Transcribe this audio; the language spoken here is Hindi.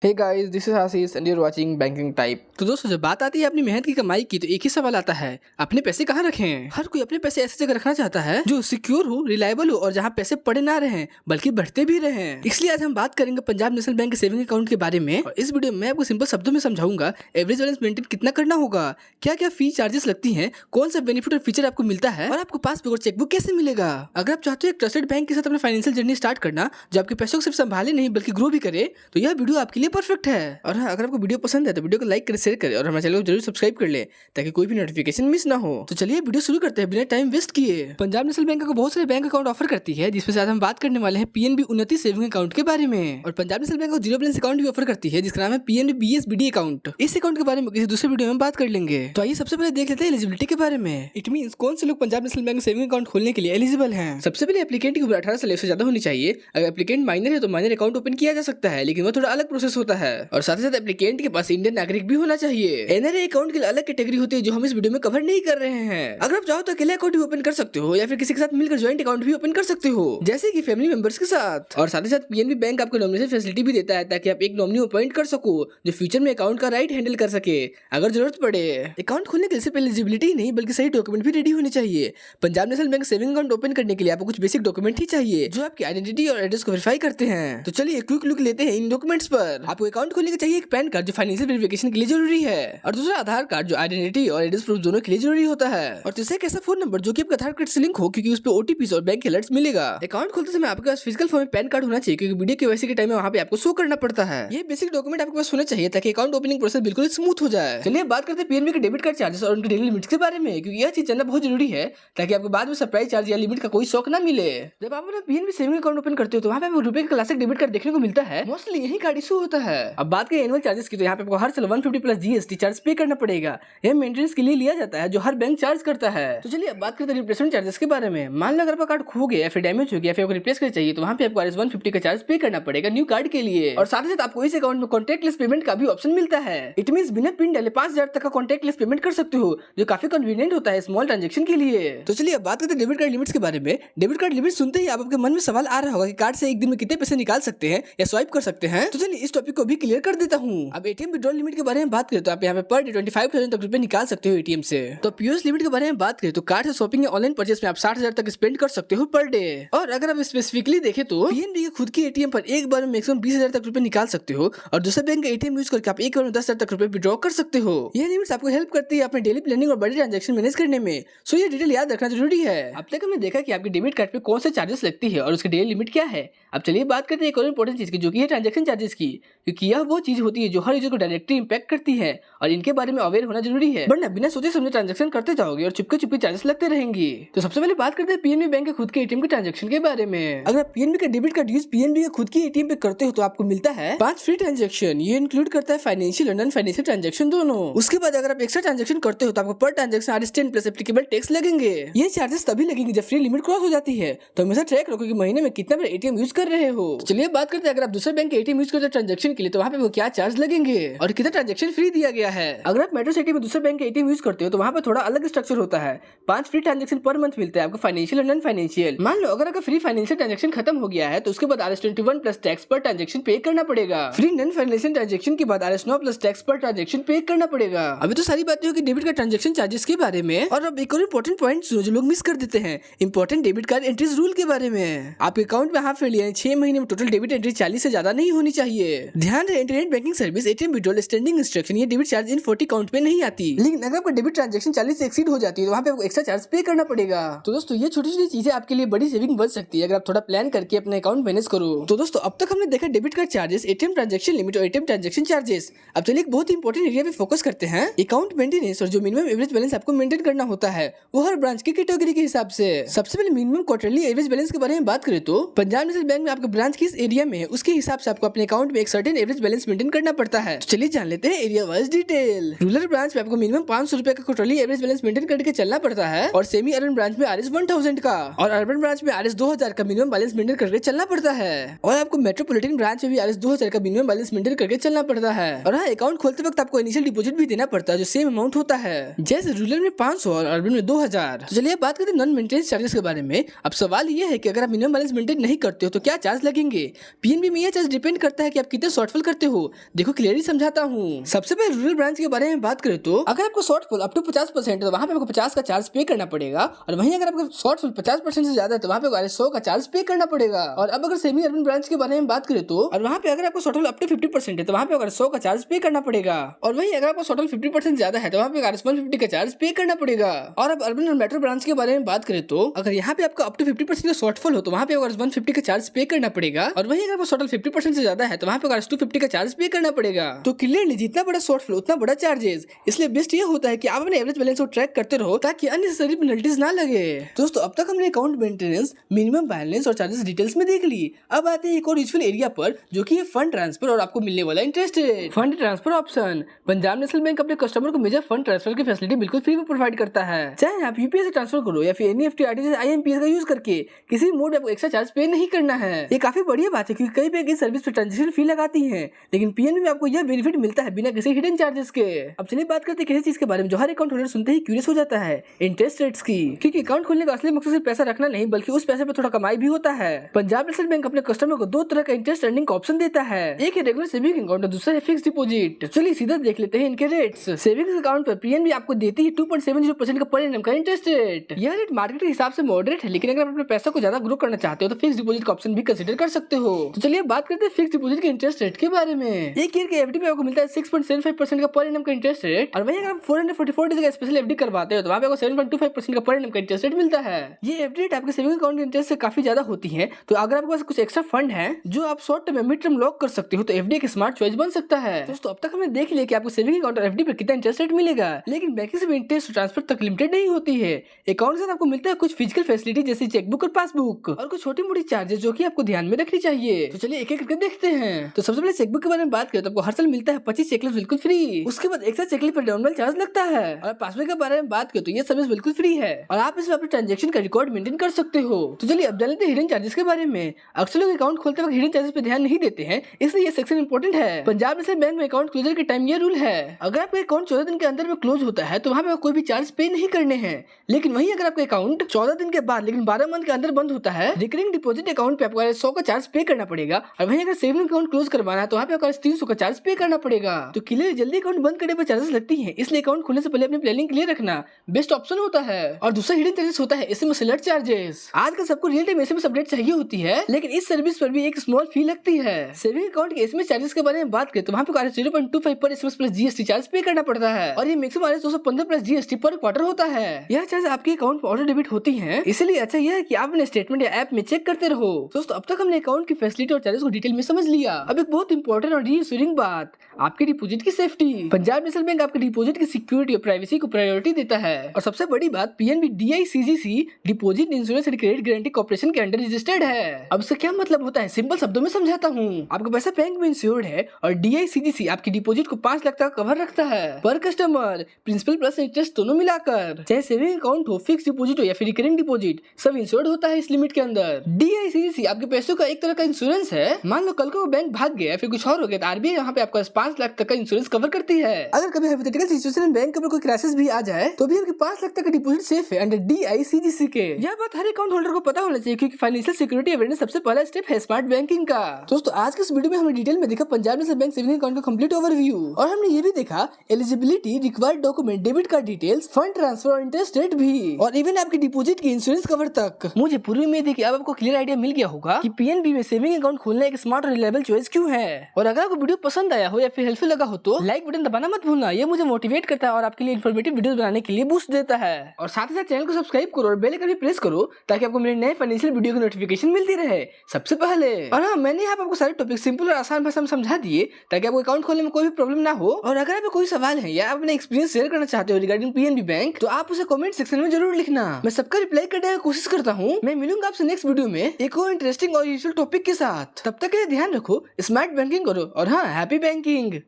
Hey guys, this is Ashish and you are watching banking type. तो दोस्तों जब बात आती है अपनी मेहनत की कमाई की तो एक ही सवाल आता है, अपने पैसे कहाँ रखें। हर कोई अपने पैसे ऐसी जगह रखना चाहता है जो सिक्योर हो, रिलायबल हो और जहाँ पैसे पड़े ना रहें बल्कि बढ़ते भी रहें। इसलिए आज हम बात करेंगे पंजाब नेशनल बैंक के सेविंग अकाउंट के बारे में। और इस वीडियो में आपको सिंपल शब्दों में समझाऊंगा एवरेज बैलेंस मेंटेन कितना करना होगा, क्या क्या फी चार्जेस लगती है, कौन सा बेनिफिट और फीचर आपको मिलता है और आपको पासबुक और चेकबुक कैसे मिलेगा। अगर आप चाहते हो एक ट्रस्टेड बैंक के साथ अपना फाइनेंशियल जर्नी स्टार्ट करना जो आपके पैसों को सिर्फ संभाले नहीं बल्कि ग्रो भी करे, तो यह वीडियो आपके लिए परफेक्ट है। और हाँ, अगर आपको वीडियो पसंद है तो वीडियो को लाइक करें, शेयर करें और हमारे चैनल को जरूर सब्सक्राइब कर ले ताकि कोई भी नोटिफिकेशन मिस ना हो। तो चलिए वीडियो शुरू करते हैं बिना टाइम वेस्ट किए। पंजाब नेशनल बैंक को बहुत सारे बैंक अकाउंट ऑफर करती है, जिसमें से आज हम बात करने वाले हैं पीएनबी उन्नति सेविंग अकाउंट के बारे में। और पंजाब नेशनल बैंक को जीरो बैलेंस अकाउंट भी ऑफर करती है जिसका नाम है पीएनबी बीएसबीडी अकाउंट। इस अकाउंट के बारे में किसी दूसरे वीडियो में बात कर लेंगे। तो आइए सबसे पहले देख लेते हैं एलिजिबिलिटी के बारे में। इट मींस कौन से लोग Punjab national bank saving account खोलने के लिए एलिजिबल हैं। सबसे पहले एप्लीकेंट की उम्र 18 साल से ज्यादा होनी चाहिए। अगर एप्लीकेंट माइनर है तो माइनर अकाउंट ओपन किया जा सकता है, लेकिन वो थोड़ा अलग प्रोसेस होता है। और साथ ही साथ एप्लीकेंट के पास इंडियन नागरिक भी होना चाहिए। एनआरए अकाउंट के लिए अलग कैटेगरी होती है जो हम इस वीडियो में कवर नहीं कर रहे हैं। अगर आप चाहो तो अकेले अकाउंट भी ओपन कर सकते हो या फिर किसी के साथ मिलकर ज्वाइंट अकाउंट भी ओपन कर सकते हो, जैसे कि फैमिली मेंबर्स के साथ। और साथ ही साथ पीएनबी बैंक आपको नॉमिनेशन फैसिलिटी भी देता है ताकि आप एक नॉमिनी अपॉइंट कर सको जो फ्यूचर में अकाउंट का राइट हैंडल कर सके अगर जरूरत पड़े। अकाउंट खोलने के लिए सिर्फ एलिजिबिलिटी नहीं बल्कि सही डॉक्यूमेंट भी रेडी होने चाहिए। Punjab national bank saving account open करने के लिए आपको कुछ बेसिक डॉक्यूमेंट ही चाहिए जो आपकी आइडेंटिटी और एड्रेस को वेरीफाई करते हैं। तो चलिए क्विक लुक लेते हैं इन डॉक्यूमेंट्स पर। आपको अकाउंट खोलने के चाहिए एक पैन कार्ड जो फाइनेंशियल वेरिफिकेशन के लिए जरूरी है, और दूसरा आधार कार्ड जो आइडेंटिटी और एड्रेस प्रूफ दोनों के लिए जरूरी होता है, और तीसरा एक ऐसा फोन नंबर जो कि आपका आधार कार्ड से लिंक हो क्योंकि उस पर ओटीपी और बैंक अलर्ट्स मिलेगा। अकाउंट खोलते समय आपके पास फिजिकल फॉर्म में पैन कार्ड होना चाहिए क्योंकि वीडियो केवाईसी के टाइम में वहां पे आपको शो करना पड़ता है। ये बेसिक डॉक्यूमेंट आपके पास होना चाहिए ताकि अकाउंट ओपनिंग प्रोसेस बिल्कुल स्मूथ हो जाए। चलिए बात करते हैं पीएनबी के डेबिट कार्ड चार्जेस और उनके डेली लिमिट्स के बारे में, क्योंकि यह चीज जानना बहुत जरूरी है ताकि आपको बाद में सरप्राइज चार्ज या लिमिट का कोई शौक ना मिले। जब आप अपना पीएनबी सेविंग अकाउंट ओपन करते हो तो वहां पे रुपए का क्लासिक डेबिट कार्ड देखने को मिलता है। मोस्टली यही कार्ड इशू होता है। अब बात करें एनुअल चार्जेस की तो यहाँ पे आपको हर साल 150 प्लस जीएसटी चार्ज पे करना पड़ेगा। यह मेंटेनेंस के लिए लिया जाता है जो हर बैंक चार्ज करता है। तो चलिए अब बात करते हैं रिप्लेसमेंट चार्जेस के बारे में। मान लो अगर आपका कार्ड खो गया या फिर डैमेज हो गया फिर आपको रिप्लेस करना चाहिए तो वहाँ पे आपको RS 150 का चार्ज पे करना पड़ेगा न्यू कार्ड के लिए। और साथ ही साथ आपको इस अकाउंट में कॉन्टैक्टलेस पेमेंट का भी ऑप्शन मिलता है। इट मींस बिना पिन डाले 5000 तक का कॉन्टैक्टलेस पेमेंट कर सकते हो जो काफी कन्वीनियंट होता है स्मॉल ट्रांजेक्शन के लिए। तो चलिए अब बात करते हैं डेबिट कार्ड लिमिट्स के बारे में। डेबिट कार्ड लिमिट सुनते ही आपके मन में सवाल आ रहा होगा कि कार्ड से एक दिन में कितने पैसे निकाल सकते हैं या स्वाइप कर सकते हैं। तो चलिए इस टॉपिक को भी क्लियर कर देता हूँ। अब एटीएम विड्रॉल लिमिट के बारे में बात करें तो आप यहाँ पे पर डे 25,000 तक रुपए निकाल सकते हो एटीएम से। तो पीओएस लिमिट के बारे में बात करें तो कार्ड से शॉपिंग या ऑनलाइन परचेस में आप 60,000 तक स्पेंड कर सकते हो पर डे। और अगर आप स्पेसिफिकली देखें तो पीएनबी के खुद की एटीएम पर एक बार में मैक्सिमम 20,000 तक रुपए निकाल सकते हो और दूसरे बैंक का एटीएम यूज करके आप एक बार में 10,000 तक रुपए विड्रॉ कर सकते हो। ये लिमिट्स आपको हेल्प करती है अपने डेली प्लानिंग और बड़े ट्रांजैक्शन मैनेज करने में। सो ये डिटेल याद रखना जरूरी है। अब तक हमने देखा कि आपके डेबिट कार्ड पे कौन से चार्जेस लगती है और उसकी डेली लिमिट क्या है। अब चलिए बात करते हैं एक और इंपॉर्टेंट चीज की जो कि है ट्रांजैक्शन चार्जेस की, क्योंकि यह वो चीज होती है जो हर यूजर को डायरेक्टली इंपैक्ट करती है और इनके बारे में अवेयर होना जरूरी है, वरना बिना सोचे समझे ट्रांजैक्शन करते जाओगे और चुपके चुपके चार्जेस लगते रहेंगे। तो सबसे पहले बात करते हैं पीएनबी बैंक के खुद के एटीएम के ट्रांजैक्शन के बारे में। अगर आप पीएनबी का डेबिट कार्ड यूज पीएनबी के खुद की एटीएम पे करते हो तो आपको मिलता है 5 फ्री ट्रांजैक्शन। ये इंक्लूड करता है फाइनेंशियल और नॉन फाइनेंशियल ट्रांजैक्शन दोनों। उसके बाद अगर आप एक्स्ट्रा ट्रांजैक्शन करते हो तो आपको पर transaction RS 10 plus applicable tax लगेंगे। ये चार्जेस तभी लगेंगे जब फ्री लिमिट क्रॉस हो जाती है, तो हमेशा ट्रैक रखो कि महीने में कितना बार एटीएम यूज कर रहे हो। चलिए बात करते हैं अगर आप दूसरे बैंक के एटीएम यूज करते हैं ट्रांजैक्शन के लिए तो वहाँ पे वो क्या चार्ज लगेंगे और कितना ट्रांजैक्शन फ्री दिया गया है। अगर आप मेट्रो सिटी में दूसरे बैंक के एटीएम यूज करते हो तो वहाँ पे थोड़ा अलग स्ट्रक्चर होता है। 5 फ्री ट्रांजैक्शन पर मंथ मिलता है आपको फाइनेंशियल और नॉन फाइनेंशियल। मान लो अगर आपका फ्री फाइनेंशियल ट्रांजैक्शन खत्म हो गया है तो उसके बाद RS 21 प्लस टैक्स पर ट्रांजैक्शन पे करना पड़ेगा। फ्री नॉन फाइनेंशियल ट्रांजैक्शन के बाद RS 9 प्लस टैक्स पर ट्रांजैक्शन पे करना पड़ेगा। अभी तो सारी बातें होगी डेबिट कार्ड ट्रांजैक्शन चार्जेस के बारे में। और अब एक और इंपॉर्टेंट पॉइंट जो लोग मिस कर देते हैं, important debit card entries rule के बारे में। आपके अकाउंट में हाफ फेयर 6 महीने में टोटल डेबिट एंट्री 40 से ज्यादा नहीं होनी चाहिए। ध्यान रहे internet banking service ATM withdrawal standing instruction ये डेबिट चार्ज इन 40 काउंट में नहीं आती, लेकिन अगर आपका डेबिट ट्रांजैक्शन 40 से एक्सीड हो जाती है तो वहाँ पे आपको एक्स्ट्रा चार्ज पे करना पड़ेगा। तो दोस्तों ये छोटी छोटी चीजें आपके लिए बड़ी सेविंग बन सकती है अगर आप थोड़ा प्लान करके अपने अकाउंट मैनेज करो। तो दोस्तों अब तक हमने देखा debit card charges, ATM transaction limit और एटीएम ट्रांजैक्शन चार्जेस। अब चलिए एक बहुत इंपॉर्टेंट एरिया पे फोकस करते हैं, अकाउंट मेंटेनेंस और जो मिनिमम एवरेज बैलेंस आपको मेंटेन करना होता है वो हर ब्रांच की कैटेगरी के हिसाब से। सबसे पहले मिनिमम क्वार्टरली एवरेज बैलेंस के बारे में बात करें तो पंजाब नेशनल बैंक में आपका ब्रांच किस एरिया में है उसके हिसाब से आपको अपने अकाउंट में एक सर्टेन एवरेज बैलेंस मेंटेन करना पड़ता है। तो चलिए जान लेते हैं area wise detail. Rural branch में आपको मिनिमम 500 रुपए का क्वार्टरली एवरेज बैलेंस मेंटेन करके चलना पड़ता है और सेमी अर्बन ब्रांच में RS 1000 का और अर्बन ब्रांच में RS 2000 का मिनिमम बैलेंस मेंटेन करके चलना पड़ता है। और आपको मेट्रोपॉलिटन ब्रांच में भी RS 2000 का मिनिमम बैलेंस मेंटेन करके चलना पड़ता है। और हाँ, अकाउंट खोलते वक्त आपको इनिशियल डिपॉजिट भी देना पड़ता है जो सेम अमाउंट होता है, जैसे रूरल में 500 और अर्बन में 2000। तो चलिए बात करते हैं नॉन मेंटेनेंस चार्जेस के बारे में। अब सवाल ये है कि अगर आप मिनिमम बैलेंस मेंटेन नहीं करते हो तो क्या चार्ज लगेंगे। पीएनबी में यह चार्ज डिपेंड करता है कि आप कितने शॉर्टफॉल करते हो, देखो क्लियरली समझाता हूँ। सबसे पहले रूरल ब्रांच के बारे में बात करें तो अगर आपको शॉर्टफॉल अप टू 50% तो वहाँ पे आपको 50 का चार्ज पे करना पड़ेगा, और वहीं अगर आपको शॉर्टफॉल 50% से ज्यादा है तो वहाँ पे 100 का चार्ज पे करना पड़ेगा। और अब अगर सेमी अर्बन ब्रांच के बारे में बात करें तो और वहाँ पे अगर आपको शॉर्टफॉल अप टू 50% है तो वहाँ पे 100 का चार्ज पे करना पड़ेगा, और वहीं अगर आपको शॉर्टफॉल 50% ज्यादा है तो वहाँ पे 150 का चार्ज पे करना पड़ेगा। और अब अर्बन और मेट्रो ब्रांच के बारे में बात करें तो अगर यहाँ पे आपका अप टू 50% का शॉर्टफॉल हो तो वहाँ पे 150 का चार्ज पे करना पड़ेगा, और वहीं अगर शॉर्टफॉल 50% से ज्यादा है तो वहाँ पे 250 का चार्ज पे करना पड़ेगा। तो क्लियरली जितना बड़ा शॉर्टफॉल उतना बड़ा चार्जेस, इसलिए बेस्ट ये होता है कि आप अपने एवरेज बैलेंस को ट्रैक करते रहो ताकि अननेसेसरी पेनल्टीज ना लगे। दोस्तों अब तक हमने अकाउंट मेंटेनेंस, मिनिमम बैलेंस और चार्जेस डिटेल्स में देख ली। अब आते हैं एक और यूजफुल एरिया पर जो कि है फंड ट्रांसफर और आपको मिलने वाला interest rate. Fund transfer option. Punjab national bank अपने कस्टमर को मेजर फंड ट्रांसफर की फैसिलिटी बिल्कुल फ्री में प्रोवाइड करता है, चाहे आप यूपीआई से ट्रांसफर करो या फिर एनईएफटी, आरटीजीएस, आईएमपीएस का यूज करके किसी मोड में आपको एक्स्ट्रा चार्ज पे नहीं करना है। ये काफी बढ़िया बात है क्योंकि कई बैंक इस सर्विस पे ट्रांजेक्शन फी लगाती है, लेकिन पीएनबी में आपको यह बेनिफिट मिलता है बिना किसी हिडन चार्जेस के। अब चलिए बात करते हैं किसी चीज के बारे में जो हर अकाउंट होल्डर सुनते ही क्यूरियस हो जाता है, इंटरेस्ट रेट्स की। क्योंकि अकाउंट खोलने का असली मकसद सिर्फ पैसा रखना नहीं बल्कि उस पैसे पे थोड़ा कमाई भी होता है। पंजाब नेशनल बैंक अपने कस्टमर को दो तरह का इंटरेस्ट अर्निंग का ऑप्शन देता है, एक है रेगुलर सेविंग अकाउंट और दूसरा है फिक्स डिपॉजिट। चलिए सीधा देख लेते हैं इनके रेट्स। सेविंग्स अकाउंट पर पीएनबी आपको देती है 2.70% का पर एनम का इंटरेस्ट रेट। यह रेट मार्केट के हिसाब से मॉडरेट है, लेकिन अगर आप अपने पैसा को ज्यादा ग्रो करना चाहते हो तो फिक्स डिपॉजिट का ऑप्शन भी कंसीडर कर सकते हो। तो चलिए बात करते हैं फिक्स डिपॉजिट के इंटरेस्ट रेट के बारे में। एक ईयर के एफडी पे आपको मिलता है 6.75% का पर एनम का इंटरेस्ट रेट, और वहीं अगर आप 444 डेज का स्पेशल एफडी करवाते हो तो वहाँ पे आपको 7.25% का पर एनम का इंटरेस्ट रेट मिलता है। ये एफडी रेट आपके सेविंग अकाउंट के इंटरेस्ट से काफी ज्यादा होती है, तो अगर आपके पास कुछ एक्स्ट्रा फंड है जो आप शॉर्ट टर्म या मिड टर्म लॉक कर सकते हो तो एफडी एक स्मार्ट चॉइस बन सकता है। दोस्तों अब तक हमने देख लिया कि आपको सेविंग अकाउंट और एफडी पर कितना इंटरेस्ट रेट मिलेगा, लेकिन बैंकिंग से भी इंटरेस्ट ट्रांसफर तक लिमिटेड नहीं होती है। अकाउंट से आपको मिलता है कुछ फिजिकल फैसिलिटी जैसे चेकबुक और पासबुक, और कुछ छोटी मोटी चार्जेस जो कि आपको ध्यान में रखनी चाहिए। तो चलिए एक एक करके देखते हैं। तो सबसे पहले चेकबुक के बारे में बात करें तो आपको हर साल मिलता है 25 चेकलिस्ट बिल्कुल फ्री। उसके बाद एक्स्ट्रा चेकलिस्ट पर नॉर्मल चार्ज लगता है, और पासबुक के बारे में बात करें तो ये सर्विस बिल्कुल फ्री है और आप इसमें अपने ट्रांजेक्शन का रिकॉर्ड मेंटेन कर सकते हो। तो चलिए अब जान लेते हैं हिडन चार्जेस के बारे में। अक्सर लोग अकाउंट खोलते वक्त हिडन चार्जेस पे ध्यान नहीं देते हैं, इसलिए ये सेक्शन इंपॉर्टेंट है। पंजाब नेशनल बैंक में अकाउंट क्लोजर के टाइम ये रूल है, अगर आपका अकाउंट 14 दिन के अंदर में क्लोज होता है तो वहाँ पे कोई भी चार्ज पे नहीं करने हैं। लेकिन वहीं अगर आपका अकाउंट 14 दिन के बाद लेकिन 12 मंथ के अंदर बंद होता है, रिकरिंग डिपॉजिट अकाउंट पे आपको 100 का चार्ज पे करना पड़ेगा, और वहीं अगर सेविंग अकाउंट क्लोज करवाना है तो वहाँ पे आपको 300 का चार्ज पे करना पड़ेगा। तो क्लियर जल्दी अकाउंट बंद करने पर चार्जेस लगती है, इसलिए अकाउंट खोलने से पहले अपनी प्लानिंग क्लियर रखना बेस्ट ऑप्शन होता है। और दूसरा हिडन चार्जेस होता है एसएमएस अलर्ट चार्जेस। आजकल सबको रियल टाइम एसएमएस अपडेट चाहिए होती है, लेकिन इस सर्विस पर भी एक स्मॉल फी लगती है। सेविंग अकाउंट के एसएमएस चार्जेस के बारे में बात करें तो वहाँ पे 0.25 पर एसएमएस प्लस जीएसटी चार्ज पे करना पड़ता है, और ये मैक्सिमम 215 प्लस जीएसटी पर क्वार्टर होता है। यह चार्ज आपके अकाउंट में ऑटो डेबिट होती है, इसलिए अच्छा यह है कि आप अपने स्टेटमेंट या ऐप में चेक करते रहो। दोस्तों अब तक हमने अकाउंट की फैसिलिटी और चार्जेस को डिटेल में समझ लिया। अब एक बहुत इंपॉर्टेंट और रीअश्योरिंग बात, आपके डिपॉजिट की सेफ्टी। पंजाब नेशनल बैंक आपके डिपॉजिट की सिक्योरिटी और प्राइवेसी को प्रायोरिटी देता है, और सबसे बड़ी बात PNB DICGC deposit insurance and credit guarantee corporation के अंडर रजिस्टर्ड है। अब इससे क्या मतलब होता है, सिंपल शब्दों में समझाता हूँ। आपका पैसा बैंक में इंश्योर्ड है और डीआईसीजीसी आपकी डिपॉजिट को 5 लाख तक कवर रखता है पर कस्टमर, प्रिंसिपल प्लस इंटरेस्ट दोनों मिलाकर। चाहे सेविंग अकाउंट हो, फिक्स डिपॉजिट हो या फिर रिकरिंग डिपॉजिट, सब इंश्योर्ड होता है इस लिमिट के अंदर। डीआईसीजीसी आपके पैसों का एक तरह का इंश्योरेंस है। मान लो कल को बैंक भाग गया फिर कुछ और हो गया तो आरबीआई यहाँ पे आपका 5 लाख तक का इंश्योरेंस कवर करती है। अगर कभी हाइपोथेटिकल सिचुएशन में बैंक के ऊपर कोई क्राइसिस भी आ जाए तो भी आपके 5 लाख तक का डिपॉजिट सेफ है अंडर डीआईसीजीसी के। यह बात हर अकाउंट होल्डर को पता होना चाहिए क्योंकि फाइनेंशियल सिक्योरिटी अवेयरनेस सबसे पहला स्टेप है स्मार्ट बैंकिंग का। दोस्तों आज के इस वीडियो में हमने डिटेल में देखा Punjab national bank saving account का कंप्लीट ओवरव्यू, और हमने ये भी देखा eligibility, required document, debit card details, fund transfer और इंटरेस्ट रेट भी, और इवन आपकी डिपॉजिट की इंश्योरेंस कवर तक। मुझे पूरी उम्मीद है कि अब आपको क्लियर आइडिया मिल गया होगा कि पीएनबी में सेविंग अकाउंट खोलना एक स्मार्ट और रिलायबल चॉइस क्यों है। और अगर आपको वीडियो पसंद आया हो या फिर हेल्पफुल लगा हो तो लाइक बटन दबाना मत भूलना, ये मुझे मोटिवेट करता है और आपके लिए इन्फॉर्मेटिव वीडियोस बनाने के लिए बूस्ट देता है। और साथ ही साथ चैनल को सब्सक्राइब करो और बेल आइकन भी प्रेस करो ताकि आपको मेरे नए फाइनेंशियल वीडियो की नोटिफिकेशन मिलती रहे सबसे पहले। और हाँ, मैंने यहाँ आपको सारे टॉपिक सिंपल और आसान भाषा में समझा दिए ताकि आपको अकाउंट खोलने में कोई भी प्रॉब्लम ना हो। और अगर आपको कोई सवाल है या अपना एक्सपीरियंस शेयर करना चाहते हो रिगार्डिंग पीएनबी बैंक तो आप उसे कमेंट सेक्शन में जरूर लिखना, मैं सबका रिप्लाई करने की कोशिश करता हूँ। मैं मिलूंगा आपसे नेक्स्ट वीडियो में एक और इंटरेस्टिंग और यूजुअल टॉपिक के साथ। तब तक के लिए ध्यान रखो, स्मार्ट बैंकिंग करो और हाँ, हैप्पी बैंकिंग।